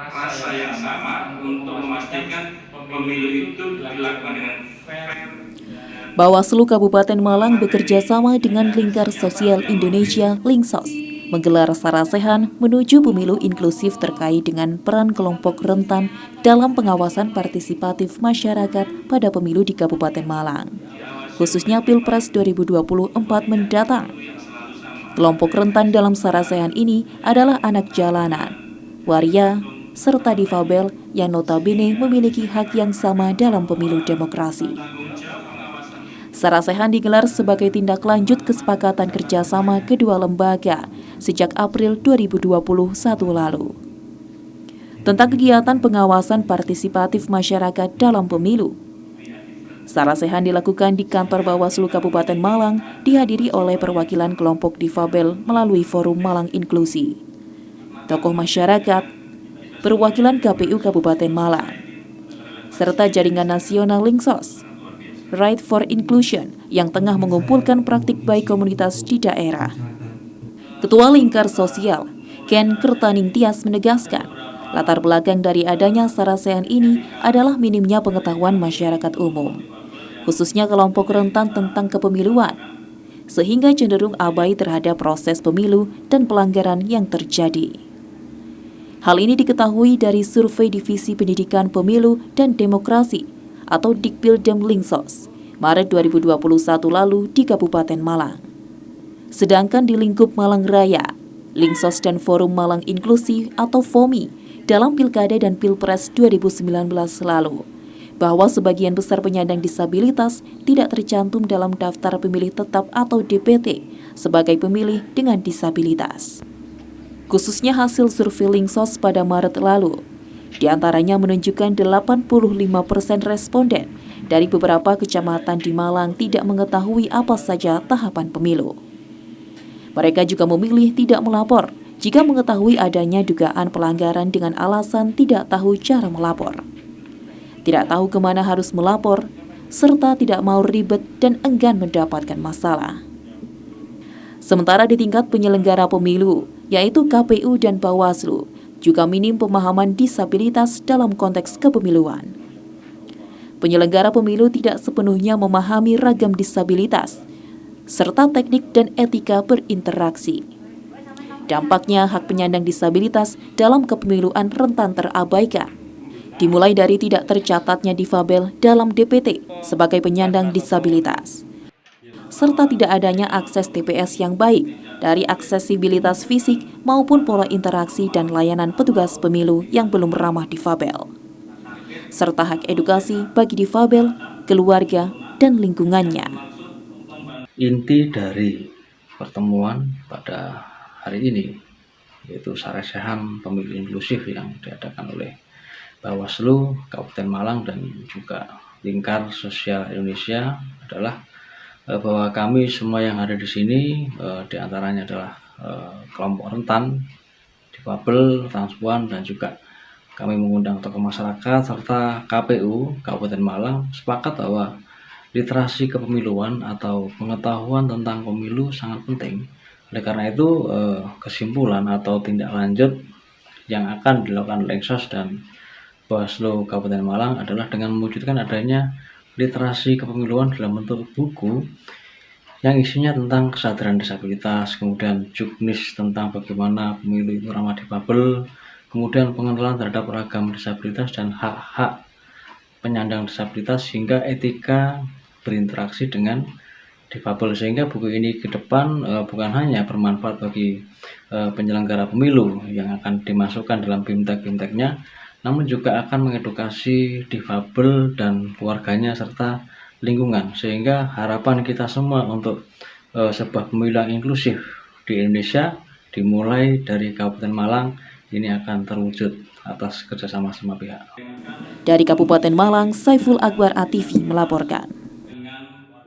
rasa yang sama untuk memastikan pemilu itu dilakukan dengan fair. Bawaslu Kabupaten Malang bekerja sama dengan Lingkar Sosial Indonesia (Linsos) menggelar sarasehan menuju pemilu inklusif terkait dengan peran kelompok rentan dalam pengawasan partisipatif masyarakat pada pemilu di Kabupaten Malang, khususnya Pilpres 2024 mendatang. Kelompok rentan dalam sarasehan ini adalah anak jalanan, waria, serta difabel yang notabene memiliki hak yang sama dalam pemilu demokrasi. Sarasehan digelar sebagai tindak lanjut kesepakatan kerjasama kedua lembaga sejak April 2021 lalu tentang kegiatan pengawasan partisipatif masyarakat dalam pemilu. Sarasehan dilakukan di kantor Bawaslu Kabupaten Malang, dihadiri oleh perwakilan kelompok difabel melalui Forum Malang Inklusi, tokoh masyarakat, perwakilan KPU Kabupaten Malang, serta jaringan nasional Linsos, Right for Inclusion yang tengah mengumpulkan praktik baik komunitas di daerah. Ketua Lingkar Sosial, Ken Kertaning Tias menegaskan, latar belakang dari adanya sarasehan ini adalah minimnya pengetahuan masyarakat umum, khususnya kelompok rentan tentang kepemiluan, sehingga cenderung abai terhadap proses pemilu dan pelanggaran yang terjadi. Hal ini diketahui dari survei Divisi Pendidikan Pemilu dan Demokrasi atau Dikpildem Linsos, Maret 2021 lalu di Kabupaten Malang. Sedangkan di lingkup Malang Raya, Linsos dan Forum Malang Inklusi atau FOMI dalam Pilkada dan Pilpres 2019 lalu, bahwa sebagian besar penyandang disabilitas tidak tercantum dalam daftar pemilih tetap atau DPT sebagai pemilih dengan disabilitas. Khususnya hasil survei Linsos pada Maret lalu, di antaranya menunjukkan 85% responden dari beberapa kecamatan di Malang tidak mengetahui apa saja tahapan pemilu. Mereka juga memilih tidak melapor jika mengetahui adanya dugaan pelanggaran dengan alasan tidak tahu cara melapor, tidak tahu kemana harus melapor, serta tidak mau ribet dan enggan mendapatkan masalah. Sementara di tingkat penyelenggara pemilu, yaitu KPU dan Bawaslu, juga minim pemahaman disabilitas dalam konteks kepemiluan. Penyelenggara pemilu tidak sepenuhnya memahami ragam disabilitas, serta teknik dan etika berinteraksi. Dampaknya hak penyandang disabilitas dalam kepemiluan rentan terabaikan, dimulai dari tidak tercatatnya difabel dalam DPT sebagai penyandang disabilitas, serta tidak adanya akses TPS yang baik dari aksesibilitas fisik maupun pola interaksi dan layanan petugas pemilu yang belum ramah difabel, serta hak edukasi bagi difabel, keluarga, dan lingkungannya. Inti dari pertemuan pada hari ini yaitu sarasehan pemilu inklusif yang diadakan oleh Bawaslu Kabupaten Malang dan juga Lingkar Sosial Indonesia adalah bahwa kami semua yang ada di sini diantaranya adalah kelompok rentan, difabel, transpuan, dan juga kami mengundang tokoh masyarakat serta KPU Kabupaten Malang sepakat bahwa literasi kepemiluan atau pengetahuan tentang pemilu sangat penting. Oleh karena itu kesimpulan atau tindak lanjut yang akan dilakukan Linsos dan Bawaslu Kabupaten Malang adalah dengan mewujudkan adanya literasi kepemiluan dalam bentuk buku yang isinya tentang kesadaran disabilitas, kemudian juknis tentang bagaimana pemilu itu ramah difabel, kemudian pengenalan terhadap ragam disabilitas dan hak-hak penyandang disabilitas hingga etika berinteraksi dengan difabel, sehingga buku ini ke depan bukan hanya bermanfaat bagi penyelenggara pemilu yang akan dimasukkan dalam bimtek-bimteknya, namun juga akan mengedukasi difabel dan keluarganya serta lingkungan, sehingga harapan kita semua untuk sebuah pemilu yang inklusif di Indonesia dimulai dari Kabupaten Malang ini akan terwujud atas kerjasama semua pihak. Dari Kabupaten Malang, Saiful Akbar ATV melaporkan.